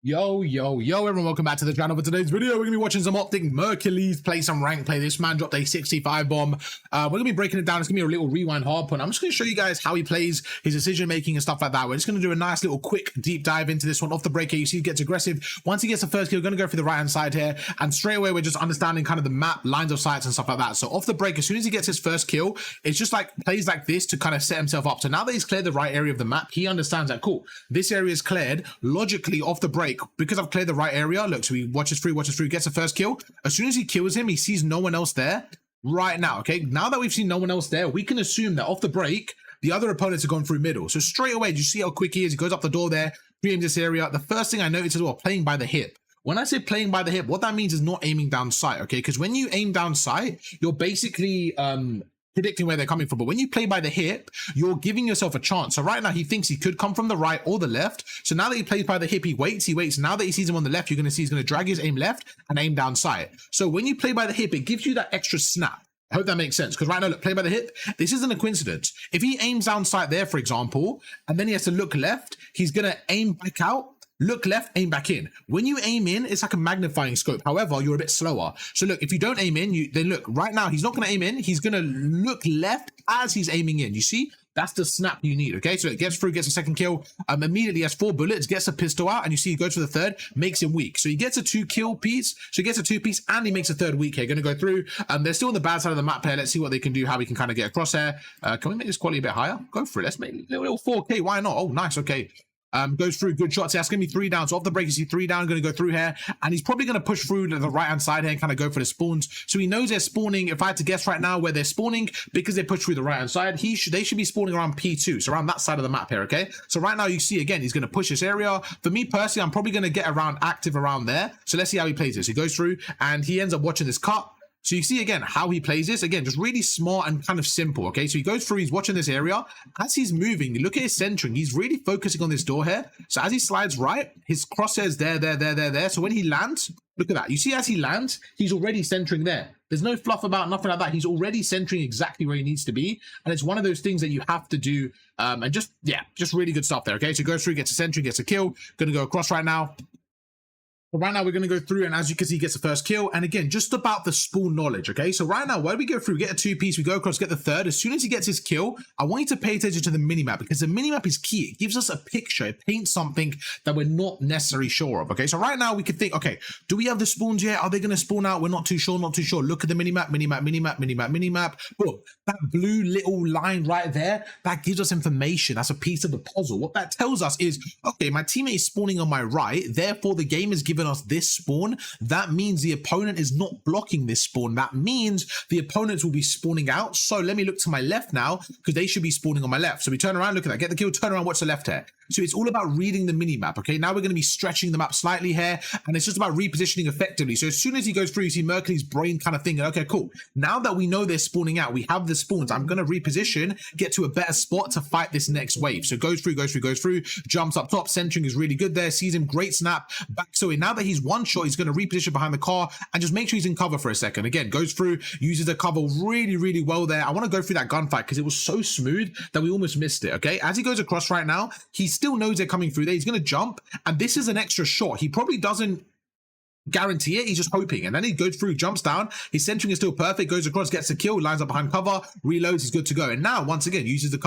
Yo, everyone, welcome back to the channel. For today's video, we're going to be watching some Optic Mercules play some rank play. This man dropped a 65 bomb. We're going to be breaking it down. It's going to be a little rewind hard point. I'm just going to show you guys how he plays, his decision making and stuff like that. We're just going to do a nice little quick deep dive into this one. Off the break here, you see he gets aggressive. Once he gets the first kill, we're going to go for the right hand side here, and straight away we're just understanding kind of the map, lines of sights and stuff like that. So off the break, as soon as he gets his first kill, it's just like plays like this to kind of set himself up. So now that he's cleared the right area of the map, he understands that, cool, this area is cleared. Logically, off the break, because I've cleared the right area, look, so he watches through, gets the first kill. As soon as he kills him, he sees no one else there right now. Okay, now that we've seen no one else there, we can assume that off the break the other opponents are going through middle. So straight away, do you see how quick he is? He goes up the door there, preempts this area. The first thing I noticed as well, playing by the hip. When I say playing by the hip, what that means is not aiming down sight, okay? Because when you aim down sight, you're basically predicting where they're coming from. But when you play by the hip, you're giving yourself a chance. So right now he thinks he could come from the right or the left. So now that he plays by the hip, he waits. Now that he sees him on the left, you're going to see he's going to drag his aim left and aim down sight. So when you play by the hip, it gives you that extra snap. I hope that makes sense, because right now, look, play by the hip, this isn't a coincidence. If he aims down sight there, for example, and then he has to look left, he's going to aim back out, look left, aim back in. When you aim in, it's like a magnifying scope. However, you're a bit slower. So look, if you don't aim in, then look, right now, he's not going to aim in. He's going to look left as he's aiming in. You see? That's the snap you need, okay? So it gets through, gets a second kill, immediately has 4 bullets, gets a pistol out, and you see he goes for the third, makes him weak. So he gets a 2-kill piece, so he gets a 2-piece, and he makes a third weak here. Going to go through. They're still on the bad side of the map here. Let's see what they can do, how we can kind of get across here. Can we make this quality a bit higher? Go for it. Let's make a little 4K. Why not? Oh, nice. Okay. Goes through, good shots. That's going to be 3 down. So off the break, you see 3 down, going to go through here. And he's probably going to push through to the right-hand side here and kind of go for the spawns. So he knows they're spawning, if I had to guess right now where they're spawning, because they push through the right-hand side, they should be spawning around P2, so around that side of the map here, okay? So right now you see, again, he's going to push this area. For me personally, I'm probably going to get around active around there. So let's see how he plays this. He goes through, and he ends up watching this cut. So you see, again, how he plays this. Again, just really smart and kind of simple, okay? So he goes through, he's watching this area. As he's moving, look at his centering. He's really focusing on this door here. So as he slides right, his crosshair's there. So when he lands, look at that. You see, as he lands, he's already centering there. There's no fluff about, nothing like that. He's already centering exactly where he needs to be. And it's one of those things that you have to do. And just really good stuff there, okay? So he goes through, gets a centering, gets a kill. Gonna go across right now. But right now we're going to go through, and as you can see, he gets the first kill. And again, just about the spawn knowledge, okay? So right now, where we go through, we get a 2-piece, we go across, get the third. As soon as he gets his kill, I want you to pay attention to the minimap, because the minimap is key. It gives us a picture. It paints something that we're not necessarily sure of, okay? So right now we could think, okay, do we have the spawns yet? Are they going to spawn out? We're not too sure, Look at the minimap. Boom. That blue little line right there, that gives us information. That's a piece of the puzzle. What that tells us is, okay, my teammate is spawning on my right, therefore the game is given us this spawn. That means the opponent is not blocking this spawn. That means the opponents will be spawning out. So let me look to my left now, because they should be spawning on my left. So we turn around, look at that, get the kill, turn around, watch the left here. So it's all about reading the mini map, okay? Now we're going to be stretching the map slightly here, and it's just about repositioning effectively. So as soon as he goes through, you see Mercules' brain kind of thinking, okay, cool. Now that we know they're spawning out, we have the spawns, I'm going to reposition, get to a better spot to fight this next wave. So goes through, jumps up top, centering is really good there, sees him, great snap, back. So now that he's one shot, he's going to reposition behind the car and just make sure he's in cover for a second. Again, goes through, uses the cover really well there. I want to go through that gunfight because it was so smooth that we almost missed it, okay? As he goes across right now, he still knows they're coming through there. He's going to jump, and this is an extra shot. He probably doesn't guarantee it, he's just hoping, and then he goes through, jumps down, his centering is still perfect, goes across, gets a kill, lines up behind cover, reloads, he's good to go. And now once again uses the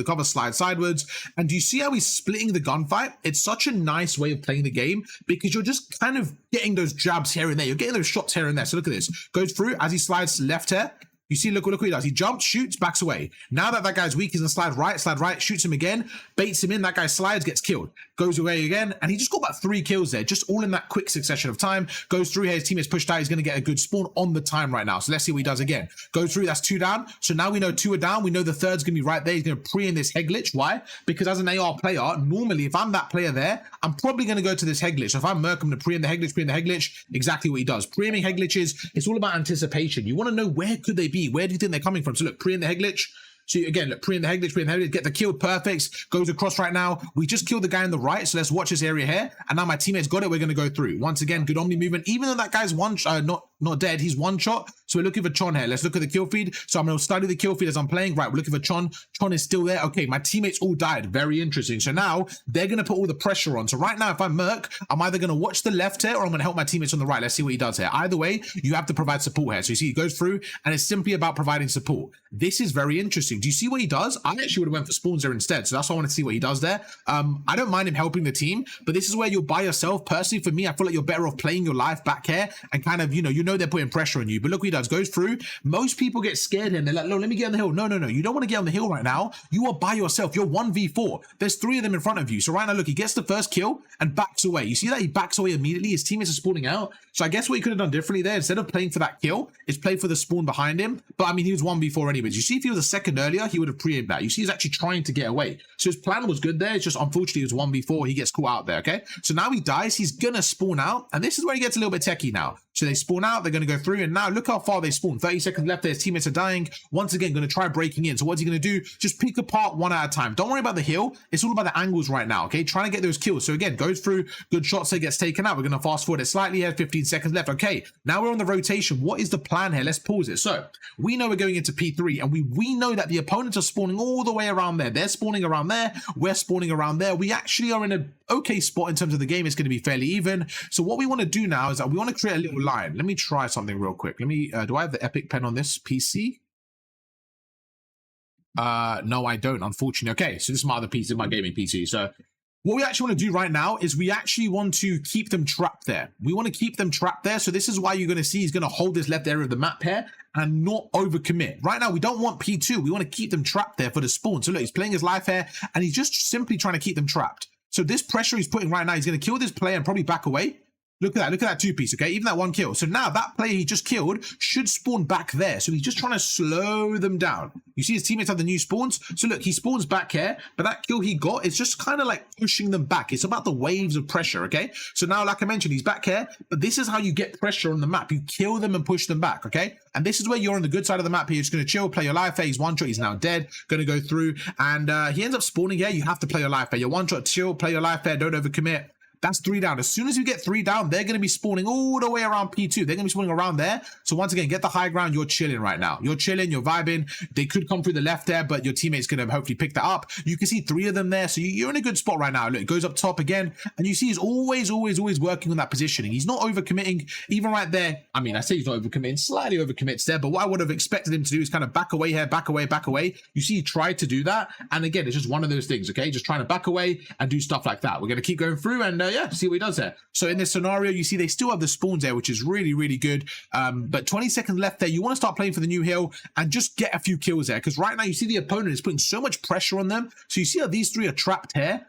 cover, slides sideways. And do you see how he's splitting the gunfight? It's such a nice way of playing the game, because you're just kind of getting those jabs here and there, you're getting those shots here and there. So look at this, goes through, as he slides left here, you see, look what he does. He jumps, shoots, backs away. Now that guy's weak, he's gonna slide right, shoots him again, baits him in, that guy slides, gets killed, goes away again, and he just got about 3 kills there, just all in that quick succession of time. Goes through here, his teammate's pushed out, he's gonna get a good spawn on the time right now. So let's see what he does again. Goes through, that's 2 down. So now we know 2 are down, we know the third's gonna be right there. He's gonna pre in this head glitch. Why? Because as an AR player, normally if I'm that player there, I'm probably gonna go to this head glitch. So if I'm Merc, I'm gonna pre in the head glitch, exactly what he does. Pre-aiming head glitches, it's all about anticipation. You wanna know where could they be? Where do you think they're coming from? So look, pre in the head glitch. So again, look, pre in the head glitch, get the kill, perfect. Goes across right now. We just killed the guy on the right, so let's watch this area here. And now my teammates got it. We're going to go through. Once again, good omni movement. Even though that guy's not not dead. He's one shot. So we're looking for Chon here. Let's look at the kill feed. So I'm going to study the kill feed as I'm playing. Right, we're looking for Chon. Chon is still there. Okay, my teammates all died. Very interesting. So now they're going to put all the pressure on. So right now, if I'm Merc, I'm either going to watch the left here or I'm going to help my teammates on the right. Let's see what he does here. Either way, you have to provide support here. So you see, he goes through and it's simply about providing support. This is very interesting. Do you see what he does? I actually would have went for spawns there instead. So that's why I want to see what he does there. I don't mind him helping the team, but this is where you're by yourself. Personally, for me, I feel like you're better off playing your life back here and kind of, you know they're putting pressure on you. But look what he does. Goes through. Most people get scared here and they're like, no, let me get on the hill. No. You don't want to get on the hill right now. You are by yourself. You're 1v4. There's 3 of them in front of you. So right now, look, he gets the first kill and backs away. You see that? He backs away immediately. His teammates are spawning out. So I guess what he could have done differently there, instead of playing for that kill, is play for the spawn behind him. But I mean, he was 1v4 anyways. You see, if he was a second earlier, he would have pre-aimed that. You see, he's actually trying to get away. So his plan was good there. It's just, unfortunately, it was 1v4. He gets caught out there, okay? So now he dies. He's going to spawn out. And this is where he gets a little bit techie now. So they spawn out. They're going to go through. And now look how far they spawn. 30 seconds left there. His teammates are dying. Once again, going to try breaking in. So what's he going to do? Just pick apart one at a time. Don't worry about the hill. It's all about the angles right now, okay? Trying to get those kills. So again, goes through. Good shots. So gets taken out. We're going to fast forward it slightly here. 15 seconds left. Okay, now we're on the rotation. What is the plan here? Let's pause it. So we know we're going into P3 and we know that the opponents are spawning all the way around there. They're spawning around there. We're spawning around there. We actually are in an okay spot in terms of the game. It's going to be fairly even. So what we want to do now is that we want to create a little line. Let me try something real quick. Let me, do I have the Epic pen on this PC? No, I don't, unfortunately. Okay, so this is my other PC, my gaming PC. So what we actually want to do right now is we actually want to keep them trapped there. We want to keep them trapped there. So this is why you're going to see he's going to hold this left area of the map here and not overcommit. Right now, we don't want P2. We want to keep them trapped there for the spawn. So look, he's playing his life here and he's just simply trying to keep them trapped. So this pressure he's putting right now, he's going to kill this player and probably back away. Look at that 2-piece, okay? Even that 1 kill. So now that player he just killed should spawn back there. So he's just trying to slow them down. You see his teammates have the new spawns. So look, he spawns back here, but that kill he got is just kind of like pushing them back. It's about the waves of pressure, okay? So now, like I mentioned, he's back here, but this is how you get pressure on the map. You kill them and push them back, okay? And this is where you're on the good side of the map here. You're just going to chill, play your life here. He's 1 shot, he's now dead. Going to go through, and he ends up spawning here. You have to play your life here. You're 1 shot, chill, play your life there, don't overcommit. That's 3 down. As soon as you get 3 down, they're going to be spawning all the way around P2. They're going to be spawning around there. So once again, get the high ground. You're chilling right now. You're chilling. You're vibing. They could come through the left there, but your teammate's going to hopefully pick that up. You can see 3 of them there. So you're in a good spot right now. Look, it goes up top again. And you see he's always working on that positioning. He's not overcommitting. Even right there, I mean, I say he's not overcommitting. Slightly overcommits there. But what I would have expected him to do is kind of back away here, back away, back away. You see he tried to do that. And again, it's just one of those things, okay? Just trying to back away and do stuff like that. We're going to keep going through and yeah, see what he does there. So in this scenario, you see they still have the spawns there, which is really, really good. But 20 seconds left there. You want to start playing for the new hill and just get a few kills there. Because right now you see the opponent is putting so much pressure on them. So you see how these 3 are trapped here.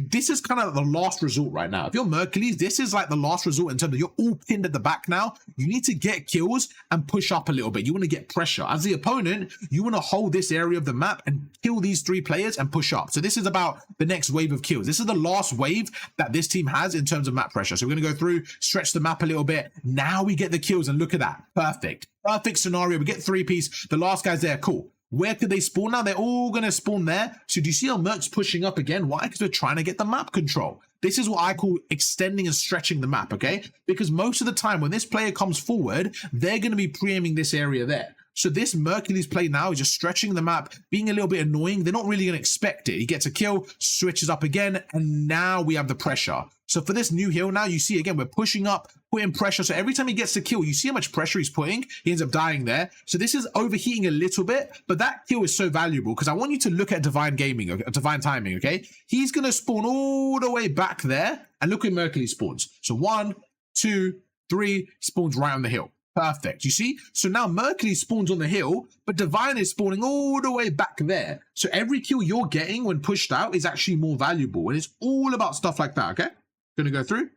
This is kind of the last resort right now. If you're Mercules, this is like the last resort in terms of you're all pinned at the back now. You need to get kills and push up a little bit. You want to get pressure. As the opponent, you want to hold this area of the map and kill these 3 players and push up. So this is about the next wave of kills. This is the last wave that this team has in terms of map pressure. So we're going to go through, stretch the map a little bit. Now we get the kills and look at that. Perfect. Perfect scenario. We get 3-piece. The last guy's there. Cool. Where could they spawn now? They're all going to spawn there. So do you see how Merc's pushing up again? Why? Because we're trying to get the map control. This is what I call extending and stretching the map, okay? Because most of the time when this player comes forward, they're going to be pre-aiming this area there. So this Mercules play now is just stretching the map, being a little bit annoying. They're not really going to expect it. He gets a kill, switches up again, and now we have the pressure. So for this new hill now, you see again, we're pushing up, putting pressure. So every time he gets to kill, you see how much pressure he's putting. He ends up dying there. So this is overheating a little bit, but that kill is so valuable because I want you to look at divine gaming, divine timing, okay? He's going to spawn all the way back there, and look where Mercules spawns. So 1, 2, 3, spawns right on the hill. Perfect. You see? So now Mercules spawns on the hill, but Divine is spawning all the way back there. So every kill you're getting when pushed out is actually more valuable. And it's all about stuff like that, okay? Gonna go through.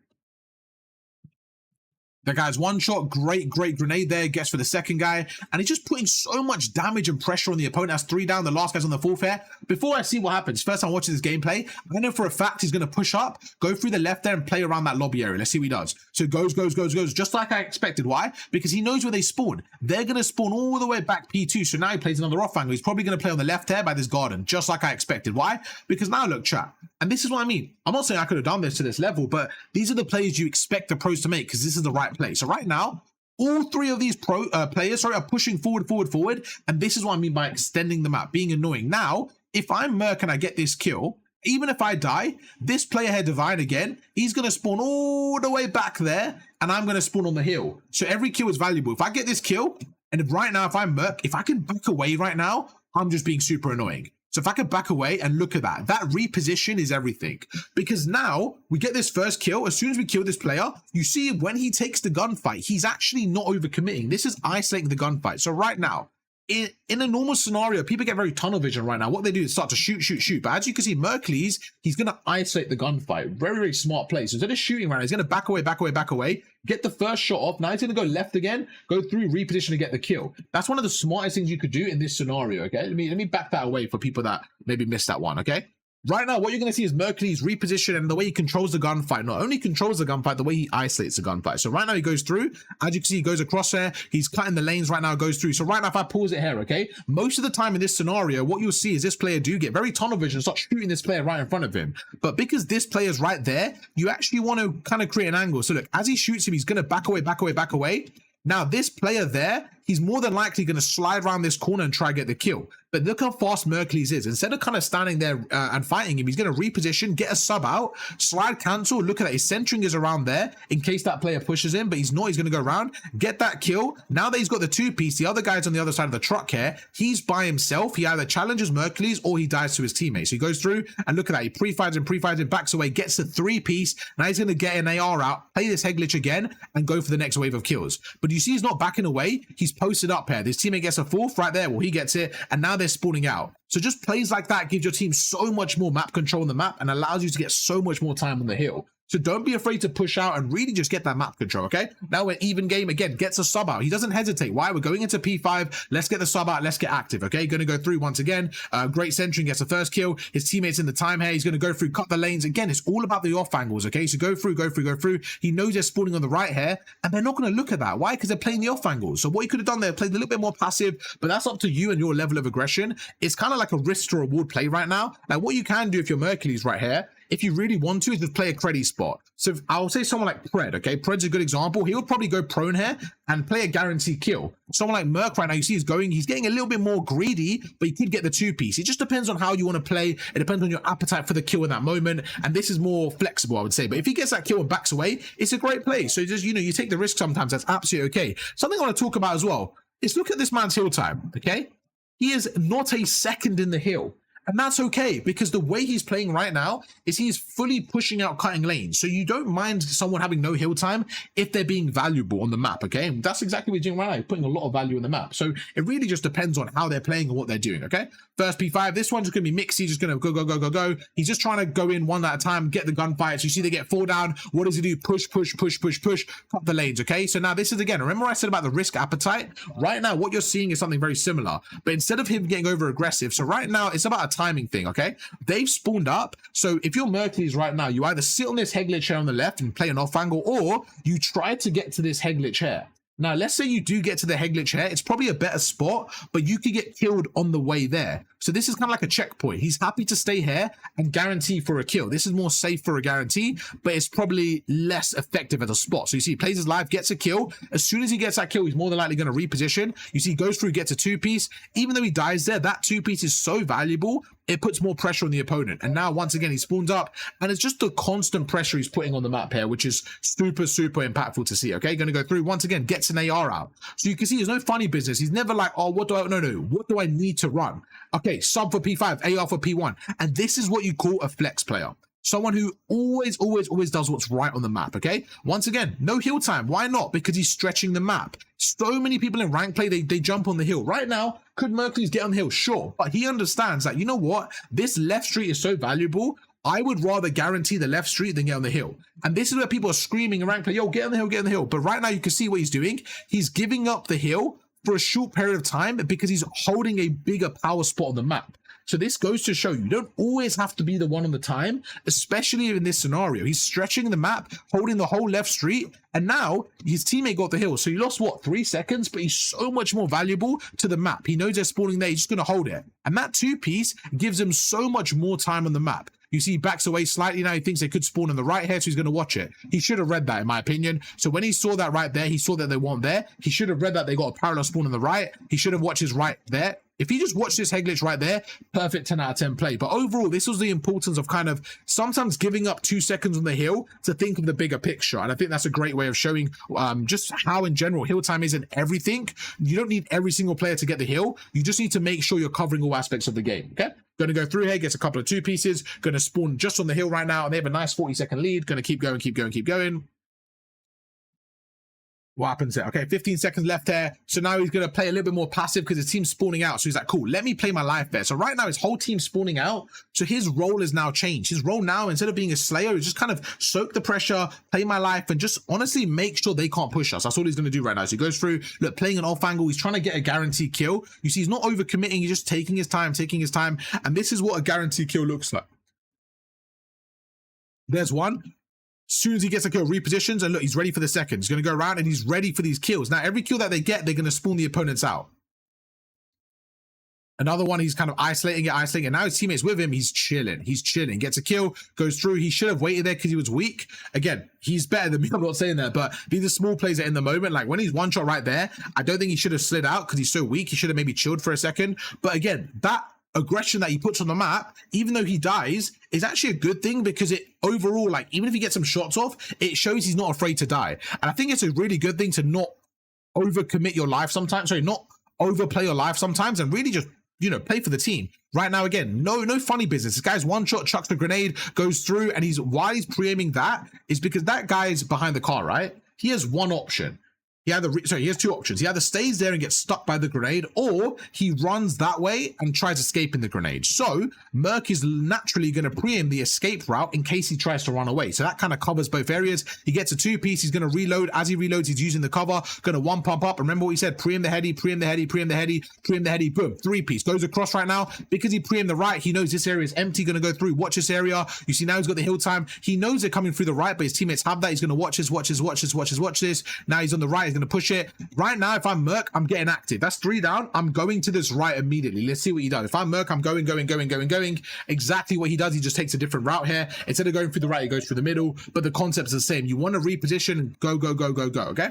The guy's 1 shot, great grenade there, gets for the second guy, and he's just putting so much damage and pressure on the opponent. That's 3 down, the last guy's on the 4th here. Before I see what happens, first time watching this gameplay, I know for a fact he's going to push up, go through the left there and play around that lobby area. Let's see what he does. So goes, just like I expected. Why? Because he knows where they spawn. They're going to spawn all the way back P2, so now he plays another off angle. He's probably going to play on the left here by this garden, just like I expected. Why? Because now look, chat, and this is what I mean. I'm not saying I could have done this to this level, but these are the plays you expect the pros to make because this is the right play. So right now, All three of these players, sorry, are pushing forward, and this is what I mean by extending the map, being annoying. Now, if I'm Merc and I get this kill, even if I die, this player here, Divine, again, he's going to spawn all the way back there, and I'm going to spawn on the hill. So every kill is valuable. If I get this kill, and if right now, if I'm Merc, if I can back away right now, I'm just being super annoying. So if I can back away and look at that, that reposition is everything. Because now we get this first kill. As soon as we kill this player, you see when he takes the gunfight, he's actually not overcommitting. This is isolating the gunfight. So right now, in a normal scenario, people get very tunnel vision right now. What they do is start to shoot. But as you can see, Mercules, he's going to isolate the gunfight. Very, very smart play. So instead of shooting right now, he's going to back away, get the first shot off. Now he's going to go left again, go through, reposition to get the kill. That's one of the smartest things you could do in this scenario, okay? Let me back that away for people that maybe missed that one, okay? Right now, what you're going to see is Mercules reposition, and the way he controls the gunfight. Not only controls the gunfight, the way he isolates the gunfight. So right now he goes through. As you can see, he goes across there. He's cutting the lanes right now, goes through. So right now, if I pause it here, okay, most of the time in this scenario, what you'll see is this player do get very tunnel vision, start shooting this player right in front of him. But because this player's right there, you actually want to kind of create an angle. So look, as he shoots him, he's going to back away. Now, this player there, he's more than likely going to slide around this corner and try to get the kill. But look how fast Mercules is. Instead of kind of standing there and fighting him, he's going to reposition, get a sub out, slide cancel. Look at that. His centering is around there in case that player pushes him, but he's not. He's going to go around, get that kill. Now that he's got the two-piece, the other guy's on the other side of the truck here. He's by himself. He either challenges Mercules or he dies to his teammates. So he goes through, and look at that. He pre-fires him, backs away, gets the three-piece. Now he's going to get an AR out, play this head glitch again, and go for the next wave of kills. But you see he's not backing away. He's posted up here. His teammate gets a fourth right there. Well, he gets it, and now they're spawning out. So just plays like that gives your team so much more map control on the map and allows you to get so much more time on the hill. So don't be afraid to push out and really just get that map control, okay? Now we're even game again, gets a sub out. He doesn't hesitate. Why? We're going into P5. Let's get the sub out. Let's get active, okay? Going to go through once again. Great centering, gets the first kill. His teammates in the time here. He's going to go through, cut the lanes. Again, it's all about the off angles, okay? So go through. He knows they're spawning on the right here, and they're not going to look at that. Why? Because they're playing the off angles. So what he could have done there, played a little bit more passive, but that's up to you and your level of aggression. It's kind of like a risk to reward play right now. Like what you can do if you're Mercules right here, if you really want to, is just play a creddy spot. So I'll say someone like Pred, okay? Pred's a good example. He would probably go prone here and play a guaranteed kill. Someone like Merc right now, you see he's getting a little bit more greedy, but he could get the two-piece. It just depends on how you want to play. It depends on your appetite for the kill in that moment. And this is more flexible, I would say. But if he gets that kill and backs away, it's a great play. So just, you take the risk sometimes. That's absolutely okay. Something I want to talk about as well is look at this man's hill time, okay? He is not a second in the hill. And that's okay, because the way he's playing right now is he's fully pushing out cutting lanes. So you don't mind someone having no hill time if they're being valuable on the map, okay? And that's exactly what he's doing right now, putting a lot of value on the map. So it really just depends on how they're playing and what they're doing, okay? First P5, this one's just going to be mixy, just going to go. He's just trying to go in one at a time, get the gunfights. You see they get 4 down. What does he do? Push, cut the lanes, okay? So now this is, again, remember I said about the risk appetite? Right now, what you're seeing is something very similar. But instead of him getting over aggressive, so right now, it's about a timing thing, okay? They've spawned up. So if you're Mercules right now, you either sit on this head glitch here on the left and play an off angle, or you try to get to this head glitch here. Now, let's say you do get to the head glitch here. It's probably a better spot, but you could get killed on the way there. So this is kind of like a checkpoint. He's happy to stay here and guarantee for a kill. This is more safe for a guarantee, but it's probably less effective as a spot. So you see, he plays his life, gets a kill. As soon as he gets that kill, he's more than likely going to reposition. You see, he goes through, gets a two-piece. Even though he dies there, that two-piece is so valuable, it puts more pressure on the opponent. And now, once again, he spawns up, and it's just the constant pressure he's putting on the map here, which is super, super impactful to see, okay? Going to go through, once again, gets an AR out. So you can see there's no funny business. He's never like, oh, what do I need to run? Okay, sub for P5, AR for P1. And this is what you call a flex player. Someone who always does what's right on the map, okay? Once again, no heal time. Why not? Because he's stretching the map. So many people in rank play, they jump on the hill. Right now, could Mercules get on the hill? Sure. But he understands that, you know what? This left street is so valuable. I would rather guarantee the left street than get on the hill. And this is where people are screaming in rank play, yo, get on the hill, get on the hill. But right now, you can see what he's doing. He's giving up the hill for a short period of time because he's holding a bigger power spot on the map. So this goes to show you don't always have to be the one on the time, especially in this scenario. He's stretching the map, holding the whole left street, and now his teammate got the hill. So he lost, what, 3 seconds? But he's so much more valuable to the map. He knows they're spawning there. He's just going to hold it. And that two-piece gives him so much more time on the map. You see he backs away slightly now. He thinks they could spawn on the right here, so he's going to watch it. He should have read that, in my opinion. So when he saw that right there, he saw that they weren't there. He should have read that they got a parallel spawn on the right. He should have watched his right there. If he just watched this head glitch right there, perfect 10 out of 10 play. But overall, this was the importance of kind of sometimes giving up 2 seconds on the hill to think of the bigger picture. And I think that's a great way of showing just how in general hill time isn't everything. You don't need every single player to get the hill. You just need to make sure you're covering all aspects of the game, okay? Going to go through here, gets a couple of 2 pieces, going to spawn just on the hill right now, and they have a nice 40-second lead. Going to keep going, keep going, keep going. What happens there? Okay, 15 seconds left there. So now he's going to play a little bit more passive because his team's spawning out. So he's like, cool, let me play my life there. So right now his whole team's spawning out. So his role is now changed. His role now, instead of being a slayer, is just kind of soak the pressure, play my life, and just honestly make sure they can't push us. That's all he's going to do right now. So he goes through, look, playing an off angle. He's trying to get a guaranteed kill. You see, he's not overcommitting. He's just taking his time, taking his time. And this is what a guaranteed kill looks like. There's one. As soon as he gets a kill, repositions, and look, he's ready for the second. He's going to go around and he's ready for these kills. Now, every kill that they get, they're going to spawn the opponents out. Another one, he's kind of isolating it. Now his teammates with him, he's chilling. He's chilling. Gets a kill, goes through. He should have waited there because he was weak. Again, he's better than me. I'm not saying that, but these are small plays that in the moment. Like when he's one shot right there, I don't think he should have slid out because he's so weak. He should have maybe chilled for a second. But again, that aggression that he puts on the map, even though he dies, is actually a good thing because it overall, like even if he gets some shots off, it shows he's not afraid to die. And I think it's a really good thing to not overcommit your life sometimes, sorry, not overplay your life sometimes, and really just, you know, play for the team. Right now, again, no funny business. This guy's one shot, chucks the grenade, goes through, and why he's pre-aiming that is because that guy's behind the car, right? He has one option. He has 2 options. He either stays there and gets stuck by the grenade, or he runs that way and tries escaping the grenade. So Merc is naturally going to pre-aim the escape route in case he tries to run away. So that kind of covers both areas. He gets a 2-piece. He's going to reload. As he reloads, he's using the cover. Going to 1 pump up. Remember what he said? Pre-aim the heady, pre-aim the heady, pre-aim the heady, pre-aim the heady. Boom. 3-piece. Goes across right now. Because he pre-aimed the right, he knows this area is empty. Going to go through. Watch this area. You see now he's got the hill time. He knows they're coming through the right, but his teammates have that. He's going to watch this, watch this, watch this, watch this, watch this. Now he's on the right. He's going to push it. Right now, if I'm Merc, I'm getting active. That's 3 down. I'm going to this right immediately. Let's see what he does. If I'm Merc, I'm going. Exactly what he does. He just takes a different route here. Instead of going through the right, he goes through the middle. But the concept's the same. You want to reposition and go, okay?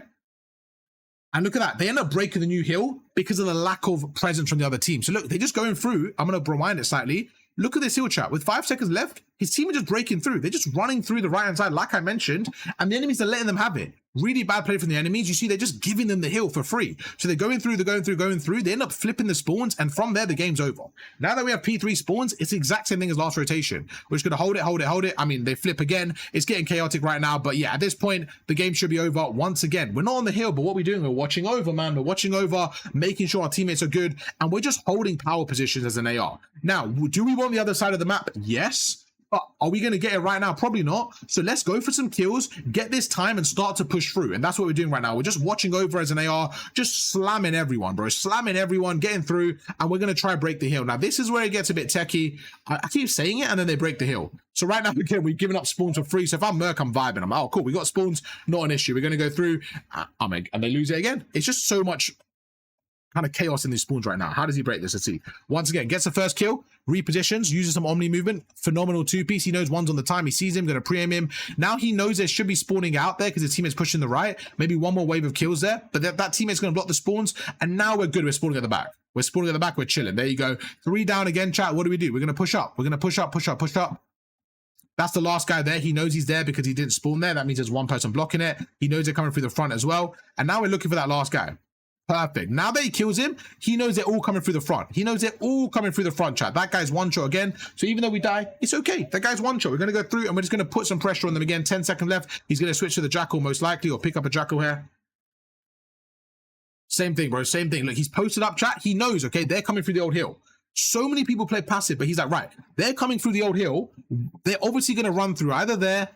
And look at that. They end up breaking the new hill because of the lack of presence from the other team. So look, they're just going through. I'm going to rewind it slightly. Look at this hill chat. With 5 seconds left, his team are just breaking through. They're just running through the right-hand side, like I mentioned, and the enemies are letting them have it. Really bad play from the enemies. You see, they're just giving them the hill for free. So they're going through. They end up flipping the spawns, and from there, the game's over. Now that we have P3 spawns, it's the exact same thing as last rotation. We're just going to hold it. I mean, they flip again. It's getting chaotic right now, but yeah, at this point, the game should be over once again. We're not on the hill, but what we're doing, we're watching over, man. We're watching over, making sure our teammates are good, and we're just holding power positions as an AR. Now, do we want the other side of the map? Yes. But are we going to get it right now? Probably not. So let's go for some kills, get this time, and start to push through. And that's what we're doing right now. We're just watching over as an AR, just slamming everyone, bro. Slamming everyone, getting through, and we're going to try break the hill. Now, this is where it gets a bit techie. I keep saying it, and then they break the hill. So right now, again, we've given up spawns for free. So if I'm Merc, I'm vibing. I'm like, oh, cool, we got spawns, not an issue. We're going to go through, and they lose it again. It's just so much kind of chaos in these spawns right now. How does he break this? Let's see. Once again, gets the first kill, repositions, uses some Omni movement, phenomenal 2-piece. He knows one's on the time. He sees him, going to pre-aim him. Now he knows there should be spawning out there because his teammate's pushing the right. Maybe one more wave of kills there, but that teammate's going to block the spawns. And now we're good. We're spawning at the back. We're chilling. There you go. 3 down again, chat. What do? We're going to push up. We're going to push up. That's the last guy there. He knows he's there because he didn't spawn there. That means there's one person blocking it. He knows they're coming through the front as well. And now we're looking for that last guy. Perfect. Now that he kills him, he knows they're all coming through the front. Chat. That guy's one shot again. So even though we die, it's okay. That guy's one shot. We're going to go through and we're just going to put some pressure on them again. 10 seconds left. He's going to switch to the Jackal most likely, or pick up a Jackal here. Same thing, bro. Same thing. Look, he's posted up, chat. He knows, okay, they're coming through the old hill. So many people play passive, but he's like, right, they're coming through the old hill. They're obviously going to run through either there,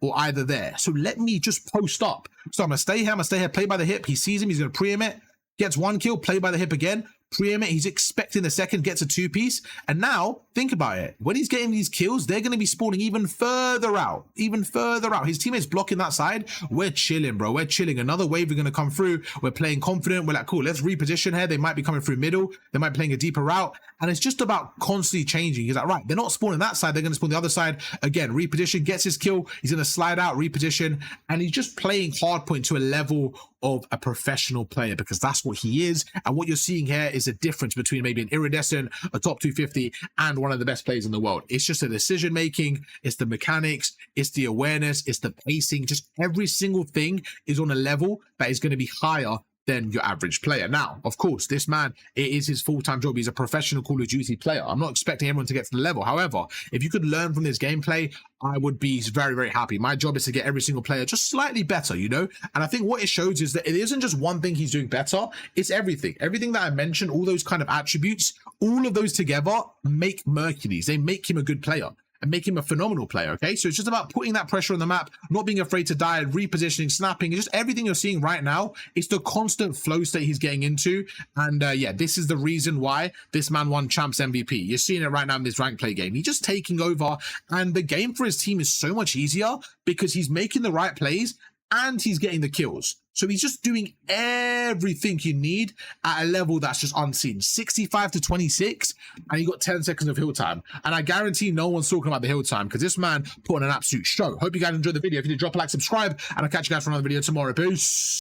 or either there. So let me just post up. So I'm going to stay here, play by the hip. He sees him, he's going to pre-aim it. Gets one kill, play by the hip again. pre-aim it, he's expecting the second, gets a 2-piece, and now think about it, when he's getting these kills, they're going to be spawning even further out. His teammates blocking that side. We're chilling, bro. We're chilling. Another wave are going to come through. We're playing confident. We're like, cool, let's reposition here. They might be coming through middle. They might be playing a deeper route, and it's just about constantly changing. He's like, right, they're not spawning that side, they're going to spawn the other side. Again, reposition, gets his kill, he's going to slide out, reposition, and he's just playing hardpoint to a level of a professional player, because that's what he is. And what you're seeing here is a difference between maybe an iridescent, a top 250, and one of the best players in the world. It's just the decision making, it's the mechanics, it's the awareness, it's the pacing. Just every single thing is on a level that is going to be higher than your average player. Now, of course, this man, it is his full-time job. He's a professional Call of Duty player. I'm not expecting everyone to get to the level. However, if you could learn from this gameplay, I would be very, very happy. My job is to get every single player just slightly better, you know? And I think what it shows is that it isn't just one thing he's doing better, it's everything. Everything that I mentioned, all those kind of attributes, all of those together make Mercules. They make him a good player and make him a phenomenal player, okay? So it's just about putting that pressure on the map, not being afraid to die, repositioning, snapping, just everything you're seeing right now. It's the constant flow state he's getting into. And yeah, this is the reason why this man won Champs MVP. You're seeing it right now in this rank play game. He's just taking over, and the game for his team is so much easier because he's making the right plays and he's getting the kills. So he's just doing everything you need at a level that's just unseen. 65 to 26, and he got 10 seconds of hill time. And I guarantee no one's talking about the hill time because this man put on an absolute show. Hope you guys enjoyed the video. If you did, drop a like, subscribe, and I'll catch you guys for another video tomorrow. Peace.